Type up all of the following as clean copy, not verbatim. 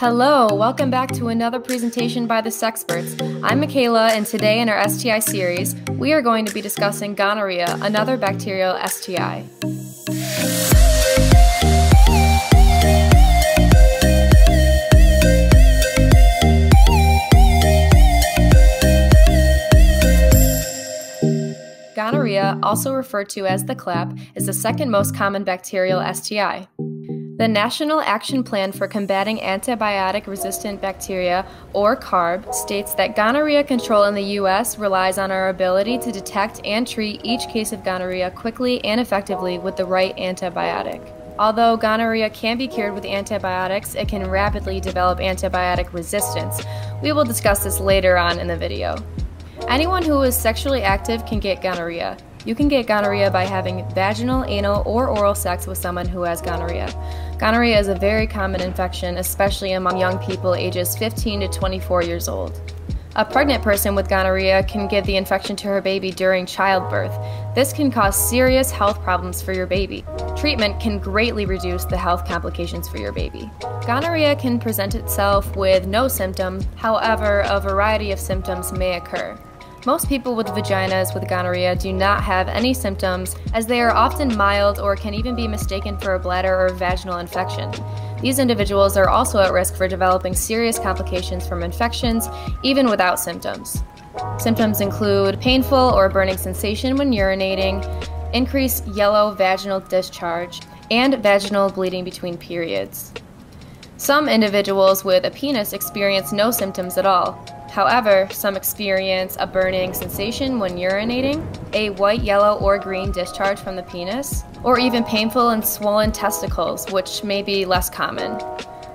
Hello, welcome back to another presentation by the Sexperts. I'm Michaela, and today in our STI series, we are going to be discussing gonorrhea, another bacterial STI. Gonorrhea, also referred to as the clap, is the second most common bacterial STI. The National Action Plan for Combating Antibiotic-Resistant Bacteria, or CARB, states that gonorrhea control in the U.S. relies on our ability to detect and treat each case of gonorrhea quickly and effectively with the right antibiotic. Although gonorrhea can be cured with antibiotics, it can rapidly develop antibiotic resistance. We will discuss this later on in the video. Anyone who is sexually active can get gonorrhea. You can get gonorrhea by having vaginal, anal, or oral sex with someone who has gonorrhea. Gonorrhea is a very common infection, especially among young people ages 15 to 24 years old. A pregnant person with gonorrhea can give the infection to her baby during childbirth. This can cause serious health problems for your baby. Treatment can greatly reduce the health complications for your baby. Gonorrhea can present itself with no symptoms, however, a variety of symptoms may occur. Most people with vaginas with gonorrhea do not have any symptoms, as they are often mild or can even be mistaken for a bladder or vaginal infection. These individuals are also at risk for developing serious complications from infections, even without symptoms. Symptoms include painful or burning sensation when urinating, increased yellow vaginal discharge, and vaginal bleeding between periods. Some individuals with a penis experience no symptoms at all. However, some experience a burning sensation when urinating, a white, yellow, or green discharge from the penis, or even painful and swollen testicles, which may be less common.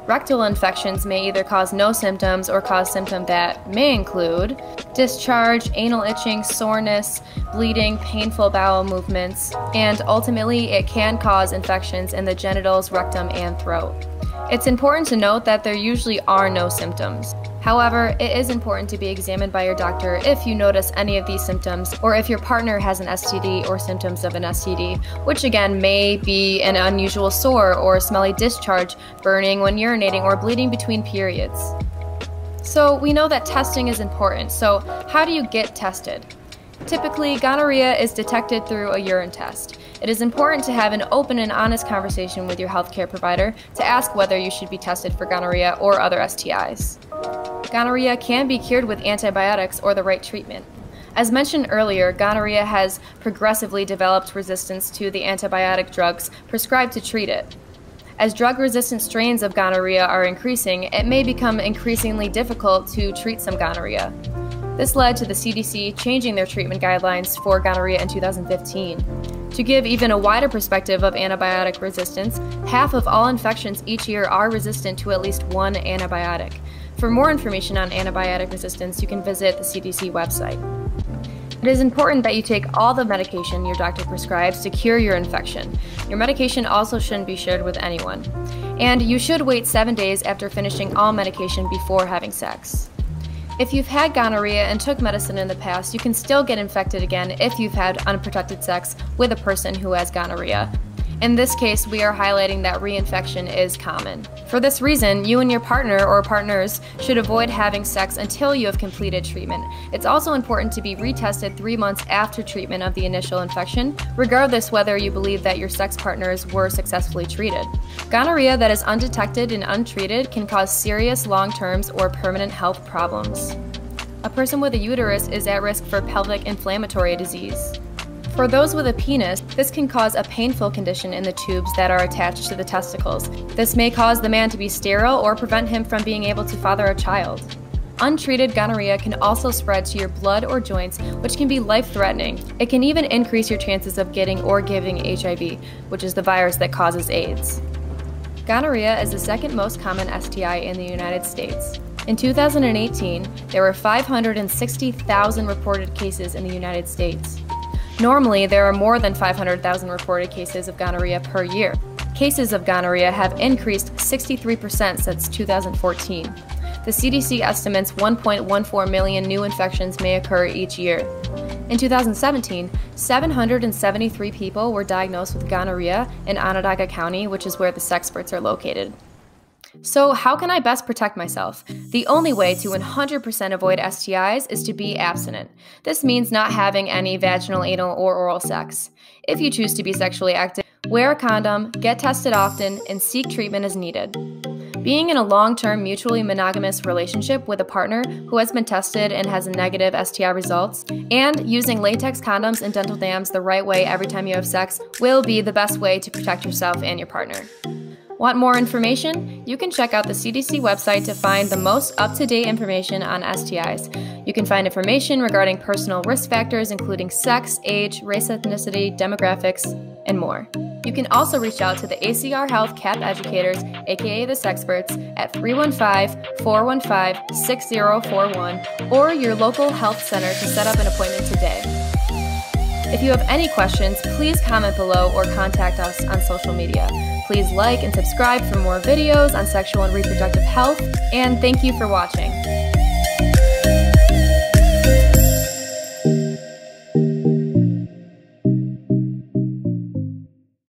Rectal infections may either cause no symptoms or cause symptoms that may include discharge, anal itching, soreness, bleeding, painful bowel movements, and ultimately it can cause infections in the genitals, rectum, and throat. It's important to note that there usually are no symptoms. However, it is important to be examined by your doctor if you notice any of these symptoms, or if your partner has an STD or symptoms of an STD, which again may be an unusual sore or smelly discharge, burning when urinating, or bleeding between periods. So we know that testing is important, so how do you get tested? Typically, gonorrhea is detected through a urine test. It is important to have an open and honest conversation with your healthcare provider to ask whether you should be tested for gonorrhea or other STIs. Gonorrhea can be cured with antibiotics or the right treatment. As mentioned earlier, gonorrhea has progressively developed resistance to the antibiotic drugs prescribed to treat it. As drug-resistant strains of gonorrhea are increasing, it may become increasingly difficult to treat some gonorrhea. This led to the CDC changing their treatment guidelines for gonorrhea in 2015. To give even a wider perspective of antibiotic resistance, half of all infections each year are resistant to at least one antibiotic. For more information on antibiotic resistance, you can visit the CDC website. It is important that you take all the medication your doctor prescribes to cure your infection. Your medication also shouldn't be shared with anyone. And you should wait 7 days after finishing all medication before having sex. If you've had gonorrhea and took medicine in the past, you can still get infected again if you've had unprotected sex with a person who has gonorrhea. In this case, we are highlighting that reinfection is common. For this reason, you and your partner or partners should avoid having sex until you have completed treatment. It's also important to be retested 3 months after treatment of the initial infection, regardless whether you believe that your sex partners were successfully treated. Gonorrhea that is undetected and untreated can cause serious long-term or permanent health problems. A person with a uterus is at risk for pelvic inflammatory disease. For those with a penis, this can cause a painful condition in the tubes that are attached to the testicles. This may cause the man to be sterile or prevent him from being able to father a child. Untreated gonorrhea can also spread to your blood or joints, which can be life-threatening. It can even increase your chances of getting or giving HIV, which is the virus that causes AIDS. Gonorrhea is the second most common STI in the United States. In 2018, there were 560,000 reported cases in the United States. Normally, there are more than 500,000 reported cases of gonorrhea per year. Cases of gonorrhea have increased 63% since 2014. The CDC estimates 1.14 million new infections may occur each year. In 2017, 773 people were diagnosed with gonorrhea in Onondaga County, which is where the Sexperts are located. So, how can I best protect myself? The only way to 100% avoid STIs is to be abstinent. This means not having any vaginal, anal, or oral sex. If you choose to be sexually active, wear a condom, get tested often, and seek treatment as needed. Being in a long-term mutually monogamous relationship with a partner who has been tested and has negative STI results, and using latex condoms and dental dams the right way every time you have sex will be the best way to protect yourself and your partner. Want more information? You can check out the CDC website to find the most up-to-date information on STIs. You can find information regarding personal risk factors including sex, age, race, ethnicity, demographics, and more. You can also reach out to the ACR Health CAP educators, aka the Sexperts, at 315-415-6041 or your local health center to set up an appointment today. If you have any questions, please comment below or contact us on social media. Please like and subscribe for more videos on sexual and reproductive health, and thank you for watching.